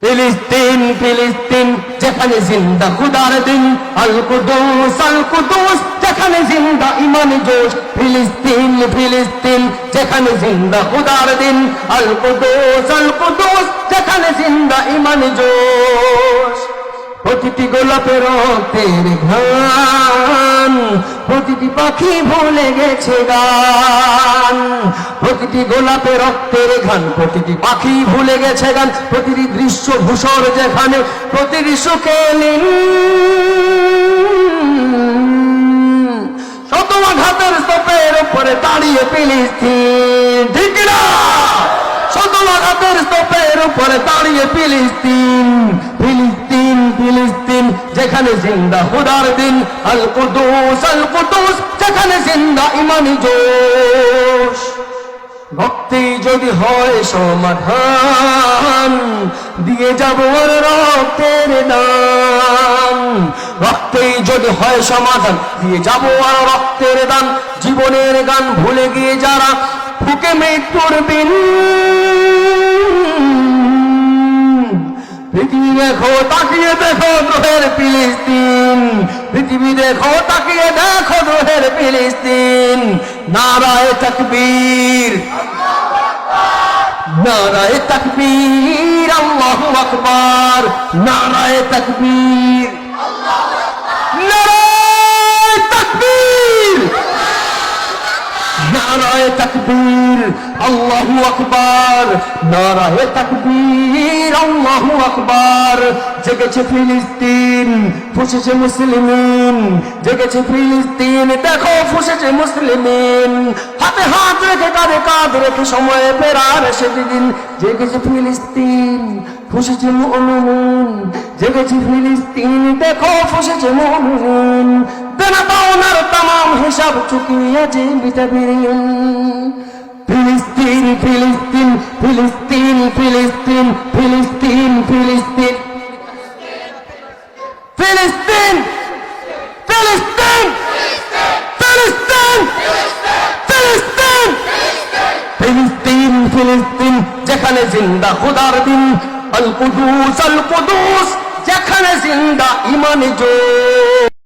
ফিলিস্তিন ফিলিস্তিন যেখানে জিন্দা খুদার দিন, আল কুদুস যেখানে জিন্দা ইমান জোশ। ফিলিস্তিন ফিলিস্তিন যেখানে জিন্দা খুদার দিন, আল কুদুস যেখানে জিন্দা ইমান জোশ। প্রতিটি গোলাপের রক্তের ঘ্রাণ, প্রতিটি পাখি ভুলে গেছে গান। প্রতিটি গোলাপের রক্তের ঘ্রাণ, প্রতিটি পাখি ভুলে গেছে গান। প্রতিটি দৃশ্য ধূসর যেখানে, প্রতিটি সুখে লীন। শত আঘাতের স্তূপের উপরে দাঁড়িয়ে ফিলিস্তিন, ঠিক না? শত আঘাতের স্তূপের উপরে দাঁড়িয়ে ফিলিস্তিন। ফিলিস্তিন ফিলিস্তিন যেখানে জিন্দা খুদার দিন, আল কুদুস যেখানে জিন্দা ইমানি জোশ। ভক্তি যদি হয় সমাধান, দিয়ে যাব আর রক্তের দান। ভক্তি যদি হয় সমাধান, দিয়ে যাব আর রক্তের দান। জীবনের গান ভুলে গিয়ে যারা বুকে মৃত্যুর বিন। পৃথিবী দেখো তাকিয়ে দেখো দ্রোহের ফিলিস্তিন, পৃথিবী দেখো তাকিয়ে দেখো দ্রোহের ফিলিস্তিন। নারায়ে তাকবীর, নারায়ে তাকবীর, আল্লাহু আকবার, নারায়ে তাকবীর, নারায়ে তাকবীর, নারায়ে তাকবীর, আল্লাহু আকবার, নারায়ে তাকবীর, আল্লাহু আকবার। জেগেছে ফিলিস্তিন, ফুঁসেছে মুসলিমিন, জেগেছে ফিলিস্তিন, দেখো ফুঁসেছে মুসলিমিন। হাতে হাত রেখে কাঁধে কাঁধ রেখে সময়ে ফেরার সেদিন। জেগেছে ফিলিস্তিন, ফুঁসেছে মুমিনিন, জেগেছে ফিলিস্তিন, দেখো ফুঁসেছে মুমিনিন। দেনা পাওনার তামাম হিসাব চুকিয়ে যে মিটাবেন। ফিলিস্তিন ফিলিস্তিন ফিলিস্তিন ফিলিস্তিন ফিলিস্তিন ফিলিস্তিন ফিলিস্তিন ফিলিস্তিন ফিলিস্তিন ফিলিস্তিন ফিলিস্তিন ফিলিস্তিন যেখানে জিন্দা খুদার দিন, আল কুদুস যেখানে জিন্দা ইমান জোশ।